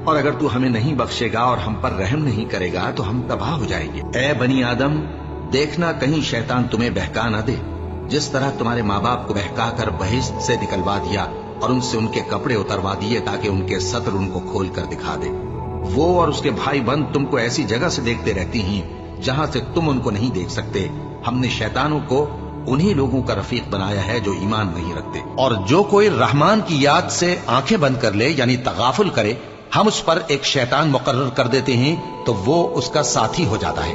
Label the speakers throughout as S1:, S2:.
S1: اور اگر تو ہمیں نہیں بخشے گا اور ہم پر رحم نہیں کرے گا تو ہم تباہ ہو جائیں گے۔ اے بنی آدم، دیکھنا کہیں شیطان تمہیں بہکا نہ دے، جس طرح تمہارے ماں باپ کو بہکا کر بہشت سے نکلوا دیا اور ان سے ان کے کپڑے اتروا دیے تاکہ ان کے سطر ان کو کھول کر دکھا دے۔ وہ اور اس کے بھائی بند تم کو ایسی جگہ سے دیکھتے رہتی ہیں جہاں سے تم ان کو نہیں دیکھ سکتے۔ ہم نے شیطانوں کو انہی لوگوں کا رفیق بنایا ہے جو ایمان نہیں رکھتے، اور جو کوئی رحمان کی یاد سے آنکھیں بند کر لے یعنی تغافل کرے، ہم اس پر ایک شیطان مقرر کر دیتے ہیں تو وہ اس کا ساتھی ہو جاتا ہے،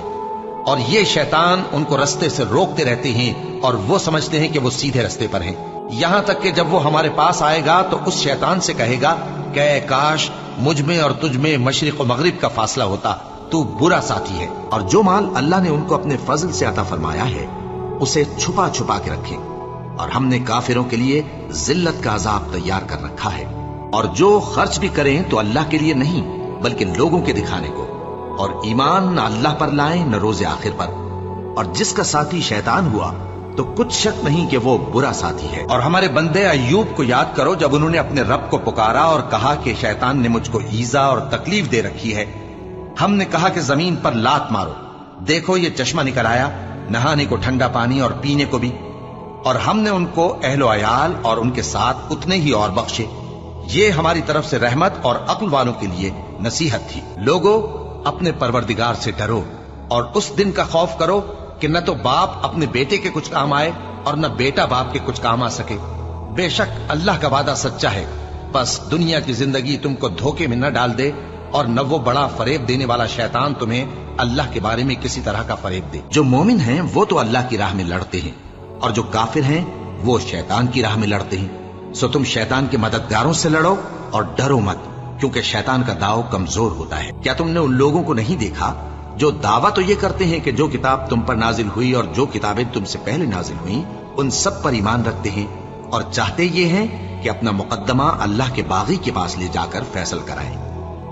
S1: اور یہ شیطان ان کو رستے سے روکتے رہتے ہیں اور وہ سمجھتے ہیں کہ وہ سیدھے رستے پر ہیں، یہاں تک کہ جب وہ ہمارے پاس آئے گا تو اس شیطان سے کہے گا کہ اے کاش مجھ میں اور تجھ میں مشرق و مغرب کا فاصلہ ہوتا، تو برا ساتھی ہے۔ اور جو مال اللہ نے ان کو اپنے فضل سے عطا فرمایا ہے اسے چھپا چھپا کے رکھیں، اور ہم نے کافروں کے لیے ذلت کا عذاب تیار کر رکھا ہے، اور جو خرچ بھی کریں تو اللہ کے لیے نہیں بلکہ لوگوں کے دکھانے کو، اور ایمان نہ اللہ پر لائیں نہ روز آخر پر، اور جس کا ساتھی شیطان ہوا تو کچھ شک نہیں کہ وہ برا ساتھی ہے۔ اور ہمارے بندے ایوب کو یاد کرو جب انہوں نے اپنے رب کو پکارا اور کہا کہ شیطان نے مجھ کو ایذا اور تکلیف دے رکھی ہے، ہم نے کہا کہ زمین پر لات مارو، دیکھو یہ چشمہ نکل آیا، نہانے کو ٹھنڈا پانی اور پینے کو بھی، اور ہم نے ان کو اہل و عیال اور ان کے ساتھ اتنے ہی اور بخشے۔ یہ ہماری طرف سے رحمت اور عقل والوں کے لیے نصیحت تھی۔ لوگو اپنے پروردگار سے ڈرو اور اس دن کا خوف کرو کہ نہ تو باپ اپنے بیٹے کے کچھ کام آئے اور نہ بیٹا باپ کے کچھ کام آ سکے۔ بے شک اللہ کا وعدہ سچا ہے، بس دنیا کی زندگی تم کو دھوکے میں نہ ڈال دے اور نہ وہ بڑا فریب دینے والا شیطان تمہیں اللہ کے بارے میں کسی طرح کا فریب دے۔ جو مومن ہیں وہ تو اللہ کی راہ میں لڑتے ہیں، اور جو کافر ہیں وہ شیطان کی راہ میں لڑتے ہیں، سو تم شیطان کے مددگاروں سے لڑو اور ڈرو مت، کیونکہ شیطان کا داؤ کمزور ہوتا ہے۔ کیا تم نے ان لوگوں کو نہیں دیکھا جو دعویٰ تو یہ کرتے ہیں کہ جو کتاب تم پر نازل ہوئی اور جو کتابیں تم سے پہلے نازل ہوئیں ان سب پر ایمان رکھتے ہیں، اور چاہتے یہ ہیں کہ اپنا مقدمہ اللہ کے باغی کے پاس لے جا کر فیصل کرائیں،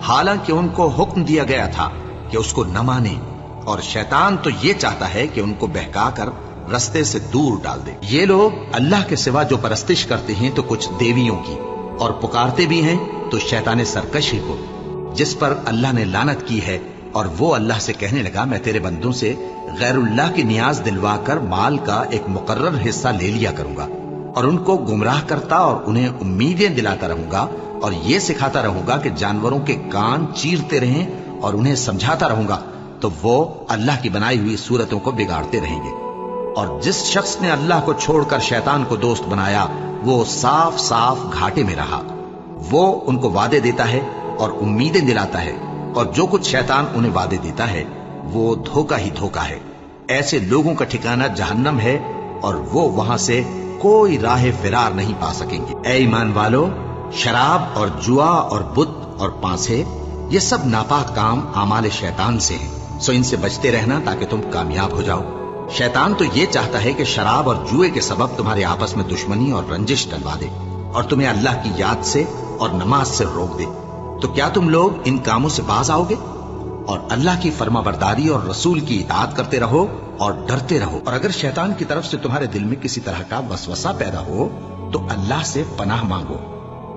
S1: حالانکہ ان کو حکم دیا گیا تھا کہ اس کو نہ مانیں، اور شیطان تو یہ چاہتا ہے کہ ان کو بہکا کر رستے سے دور ڈال دے۔ یہ لوگ اللہ کے سوا جو پرستش کرتے ہیں تو کچھ دیویوں کی، اور پکارتے بھی ہیں تو شیطان سرکشی کو، جس پر اللہ نے لعنت کی ہے، اور وہ اللہ سے کہنے لگا میں تیرے بندوں سے غیر اللہ کی نیاز دلوا کر مال کا ایک مقرر حصہ لے لیا کروں گا، اور ان کو گمراہ کرتا اور انہیں امیدیں دلاتا رہوں گا، اور یہ سکھاتا رہوں گا کہ جانوروں کے کان چیرتے رہیں، اور انہیں سمجھاتا رہوں گا تو وہ اللہ کی بنائی ہوئی صورتوں کو بگاڑتے رہیں گے۔ اور جس شخص نے اللہ کو چھوڑ کر شیطان کو دوست بنایا وہ صاف صاف گھاٹے میں رہا۔ وہ ان کو وعدے دیتا ہے اور امیدیں دلاتا ہے، اور جو کچھ شیطان انہیں وعدے دیتا ہے وہ دھوکہ ہی دھوکہ ہے۔ ایسے لوگوں کا ٹھکانہ جہنم ہے، اور وہ وہاں سے کوئی راہ فرار نہیں پا سکیں گے۔ اے ایمان والو، شراب اور جوا اور بت اور پانسے یہ سب ناپاک کام اعمال شیطان سے ہیں، سو ان سے بچتے رہنا تاکہ تم کامیاب ہو جاؤ۔ شیطان تو یہ چاہتا ہے کہ شراب اور جوئے کے سبب تمہارے آپس میں دشمنی اور رنجش ڈلوا دے، اور تمہیں اللہ کی یاد سے اور نماز سے روک دے۔ تو کیا تم لوگ ان کاموں سے باز آؤ گے؟ اور اللہ کی فرما برداری اور رسول کی اطاعت کرتے رہو اور ڈرتے رہو۔ اور اگر شیطان کی طرف سے تمہارے دل میں کسی طرح کا وسوسہ پیدا ہو تو اللہ سے پناہ مانگو،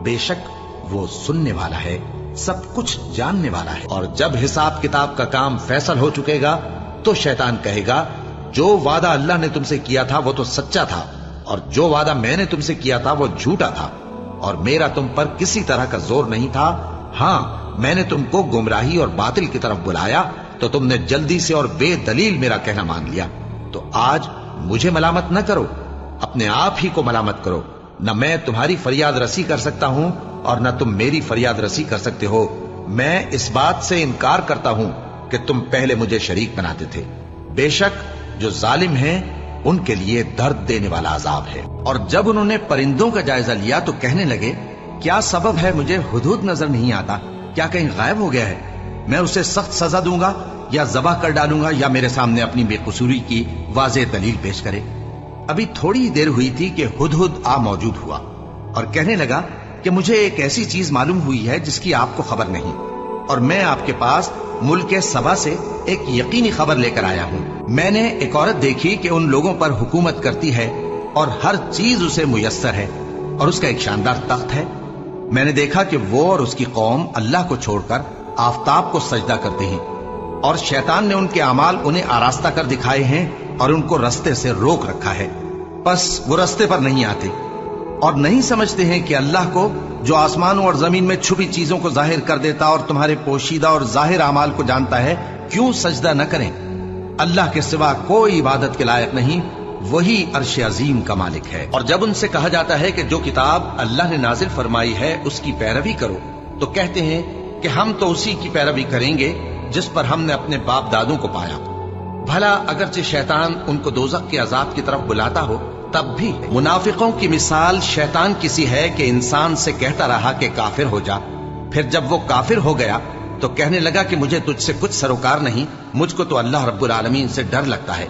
S1: بے شک وہ سننے والا ہے، سب کچھ جاننے والا ہے۔ اور جب حساب کتاب کا کام فیصل ہو چکے گا تو شیطان کہے گا جو وعدہ اللہ نے تم سے کیا تھا وہ تو سچا تھا، اور جو وعدہ میں نے تم سے کیا تھا وہ جھوٹا تھا، اور میرا تم پر کسی طرح کا زور نہیں تھا، ہاں میں نے تم کو گمراہی اور باطل کی طرف بلایا تو تم نے جلدی سے اور بے دلیل میرا کہنا مان لیا۔ تو آج مجھے ملامت نہ کرو، اپنے آپ ہی کو ملامت کرو، نہ میں تمہاری فریاد رسی کر سکتا ہوں اور نہ تم میری فریاد رسی کر سکتے ہو۔ میں اس بات سے انکار کرتا ہوں کہ تم پہلے مجھے شریک بناتے تھے۔ بے شک جو ظالم ہیں ان کے لیے درد دینے والا عذاب ہے۔ اور جب انہوں نے پرندوں کا جائزہ لیا تو کہنے لگے کیا سبب ہے مجھے ہدہد نظر نہیں آتا، کیا کہیں غائب ہو گیا ہے؟ میں اسے سخت سزا دوں گا یا ذبح کر ڈالوں گا یا میرے سامنے اپنی بے قصوری کی واضح دلیل پیش کرے۔ ابھی تھوڑی ہی دیر ہوئی تھی کہ ہدہد آ موجود ہوا اور کہنے لگا کہ مجھے ایک ایسی چیز معلوم ہوئی ہے جس کی آپ کو خبر نہیں، اور میں آپ کے پاس ملک سبا سے ایک یقینی خبر لے کر آیا ہوں۔ میں نے ایک عورت دیکھی کہ ان لوگوں پر حکومت کرتی ہے اور ہر چیز اسے میسر ہے، اور اس کا ایک شاندار تخت ہے، میں نے دیکھا کہ وہ اور اس کی قوم اللہ کو چھوڑ کر آفتاب کو سجدہ کرتے ہیں، اور شیطان نے ان کے اعمال انہیں آراستہ کر دکھائے ہیں اور ان کو رستے سے روک رکھا ہے، بس وہ رستے پر نہیں آتے اور نہیں سمجھتے ہیں کہ اللہ کو جو آسمانوں اور زمین میں چھپی چیزوں کو ظاہر کر دیتا اور تمہارے پوشیدہ اور ظاہر اعمال کو جانتا ہے، کیوں سجدہ نہ کریں؟ اللہ کے سوا کوئی عبادت کے لائق نہیں، وہی عرش عظیم کا مالک ہے۔ اور جب ان سے کہا جاتا ہے کہ جو کتاب اللہ نے نازل فرمائی ہے اس کی پیروی کرو، تو کہتے ہیں کہ ہم تو اسی کی پیروی کریں گے جس پر ہم نے اپنے باپ دادوں کو پایا۔ بھلا اگرچہ شیطان ان کو دوزخ کے عذاب کی طرف بلاتا ہو تب بھی منافقوں کی مثال شیطان کسی ہے کہ انسان سے کہتا رہا کہ کافر ہو جا، پھر جب وہ کافر ہو گیا تو کہنے لگا کہ مجھے تجھ سے کچھ سروکار نہیں، مجھ کو تو اللہ رب العالمین سے ڈر لگتا ہے۔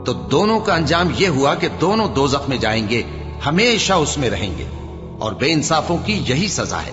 S1: تو دونوں کا انجام یہ ہوا کہ دونوں دوزخ میں جائیں گے، ہمیشہ اس میں رہیں گے، اور بے انصافوں کی یہی سزا ہے۔